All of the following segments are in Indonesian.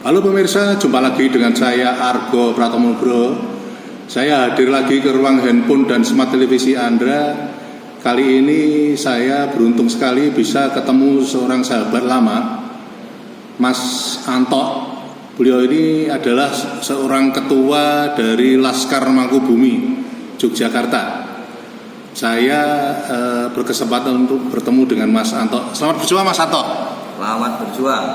Halo pemirsa, jumpa lagi dengan saya Argo Pratomo Nugroho. Saya hadir lagi ke ruang handphone dan smart televisi Anda. Kali ini saya beruntung sekali bisa ketemu seorang sahabat lama, Mas Anto. Beliau ini adalah seorang ketua dari Laskar Mangkubumi, Yogyakarta. Saya berkesempatan untuk bertemu dengan Mas Anto. Selamat berjuang Mas Anto. Selamat berjuang.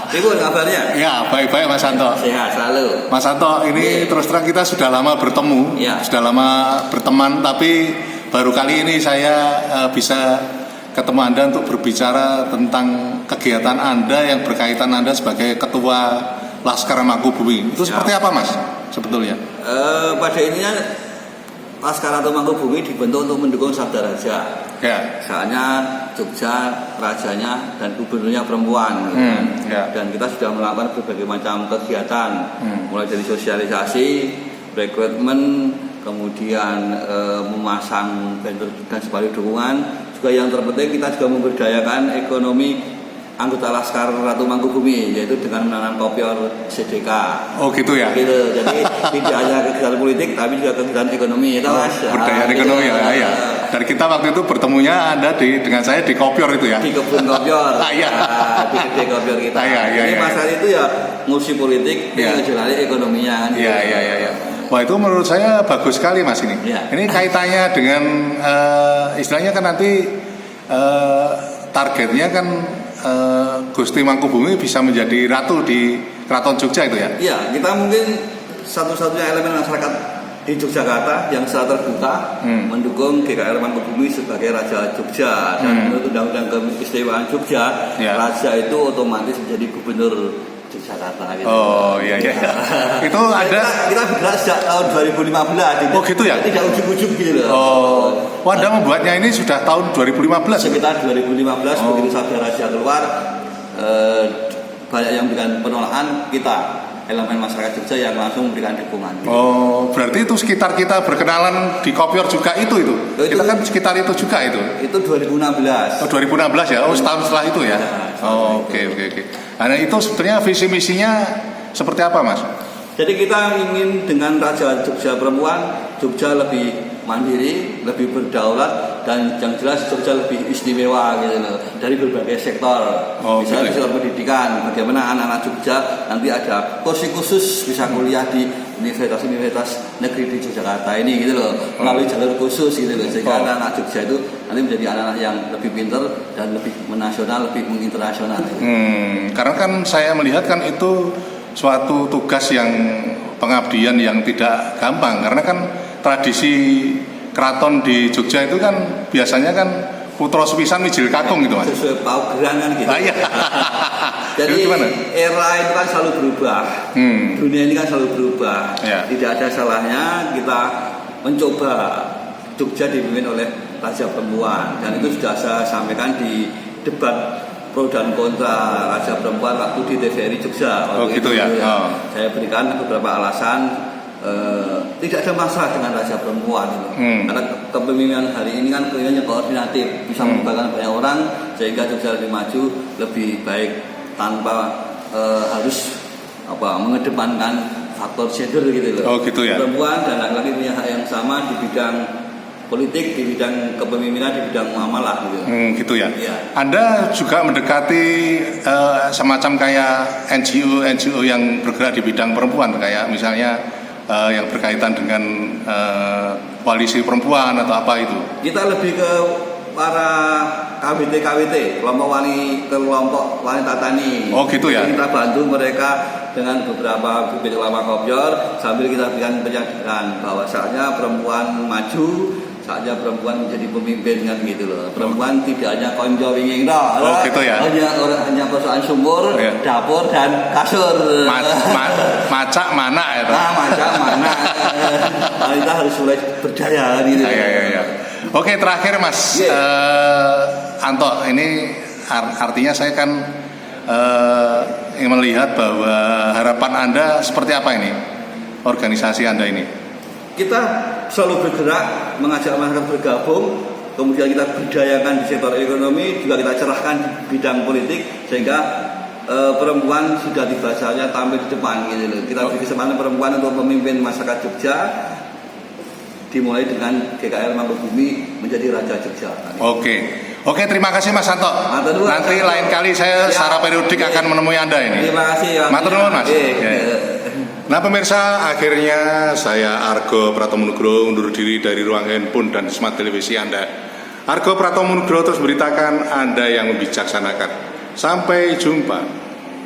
Ibu kabarnya? Ya, baik-baik Mas Anto. Sehat selalu. Mas Anto, ini terus terang kita sudah lama bertemu, sudah lama berteman, tapi baru kali ini saya bisa ketemu Anda untuk berbicara tentang kegiatan Anda yang berkaitan Anda sebagai ketua Laskar Mangkubumi. Itu seperti apa Mas sebetulnya? Pada intinya Laskar atau Mangkubumi dibentuk untuk mendukung Sabda Raja. Ya. Soalnya Jogja rajanya dan gubernurnya perempuan, dan kita sudah melakukan berbagai macam kegiatan, mulai dari sosialisasi, rekrutmen, kemudian memasang banner dan sebagainya dukungan. Juga yang terpenting kita juga memberdayakan ekonomi anggota Laskar Ratu Mangkubumi, yaitu dengan menanam kopior CDK. Oh gitu ya? Gitu. Jadi tidak hanya kegiatan politik, tapi juga kegiatan ekonomi. Itu Mas. Berdaya ekonomi ya. Dan kita waktu itu bertemunya Anda dengan saya di kopior itu ya? Di kebun kopior. Iya. Di gede kopior kita. Iya. Masalah itu ya ngurusi politik, ngejalani ekonominya kan. Iya. Wah itu menurut saya bagus sekali Mas ini. Ya. Ini kaitannya dengan istilahnya kan nanti targetnya kan Gusti Mangkubumi bisa menjadi ratu di Keraton Jogja itu ya? Iya, kita mungkin satu-satunya elemen masyarakat di Yogyakarta yang secara terbuka mendukung GKR Mangkubumi sebagai Raja Jogja, dan menurut Undang-Undang Keistimewaan Jogja, Raja itu otomatis menjadi Gubernur Yogyakarta. Gitu. Oh iya. Itu ada. Kita bergerak sejak tahun 2015. Gitu. Oh gitu ya? Tidak ujung-ujung gitu loh. Oh, Anda membuatnya ini sudah tahun 2015? Sekitar 2015 begitu Sabda Raja keluar, banyak yang memberikan penolakan, kita elemen masyarakat Jogja yang langsung memberikan dukungan. Gitu. Oh, berarti itu sekitar kita berkenalan di kopior juga itu. Kita kan sekitar itu juga itu. Itu 2016. Oh 2016 ya? Oh setahun setelah itu ya? Oke. Nah itu sebenarnya visi misinya seperti apa Mas? Jadi kita ingin dengan Raja Jogja perempuan, Jogja lebih mandiri, lebih berdaulat, dan yang jelas Jogja lebih istimewa gitu loh, dari berbagai sektor. Misalnya sektor pendidikan, bagaimana anak-anak Jogja nanti ada kursi khusus bisa kuliah di universitas negeri di Yogyakarta ini gitu loh, melalui jalur khusus gitu loh, sehingga anak-anak Jogja itu nanti menjadi anak-anak yang lebih pintar dan lebih menasional, lebih menginternasional. Gitu. Karena kan saya melihat kan itu suatu tugas yang pengabdian yang tidak gampang, karena kan tradisi keraton di Jogja itu kan biasanya kan putra sepisan mijil kakung gitu Mas. Sesuai paugeran kan gitu. Iya. Jadi era itu kan selalu berubah. Dunia ini kan selalu berubah. Tidak ada salahnya kita mencoba Jogja dipimpin oleh Raja Perempuan, dan itu sudah saya sampaikan di debat pro dan kontra Raja Perempuan waktu di TVRI Jogja. Gitu ya. Saya berikan beberapa alasan. Tidak ada masalah dengan Raja Perempuan karena kepemimpinan hari ini kan kayaknya koordinatif, bisa melibatkan banyak orang sehingga Jogja lebih maju, lebih baik tanpa harus mengedepankan faktor gender gitu loh. Gitu ya. Perempuan dan laki-laki punya hak yang sama di bidang politik, di bidang kepemimpinan, di bidang muamalah gitu. Gitu ya. Anda juga mendekati semacam kayak NGO yang bergerak di bidang perempuan, kayak misalnya yang berkaitan dengan koalisi perempuan atau apa itu? Kita lebih ke para KWT, kelompok wanita tani. Oh gitu ya. Kita bantu mereka dengan beberapa bibit kelapa kopior, sambil kita berikan penyadaran bahwa saatnya perempuan maju, saatnya perempuan menjadi pemimpin kan gitu loh. Perempuan tidak hanya konco winging gitu ya. Hanya persoalan sumur, dapur dan kasur. Macak mana ya? Macak mana? Kita harus mulai berdaya gitu. Iya. Oke, terakhir Mas Anto, ini artinya saya kan ingin melihat bahwa harapan Anda seperti apa ini, organisasi Anda ini? Kita selalu bergerak mengajak masyarakat bergabung, kemudian kita berdayakan di sektor ekonomi, juga kita cerahkan di bidang politik, sehingga perempuan sudah tiba saatnya tampil di depan gitu loh. Kita beri kesempatan perempuan untuk memimpin masyarakat Jogja, dimulai dengan GKR Mangkubumi menjadi Raja Jogja. Oke, terima kasih Mas Santo. Nanti lain kali saya secara periodik akan menemui Anda ini. Terima kasih ya. Matur nuwun Mas. Nah pemirsa, akhirnya saya Argo Pratomonugro undur diri dari ruang handphone dan smart televisi Anda. Argo Pratomonugro terus beritakan Anda yang membijaksanakan. Sampai jumpa.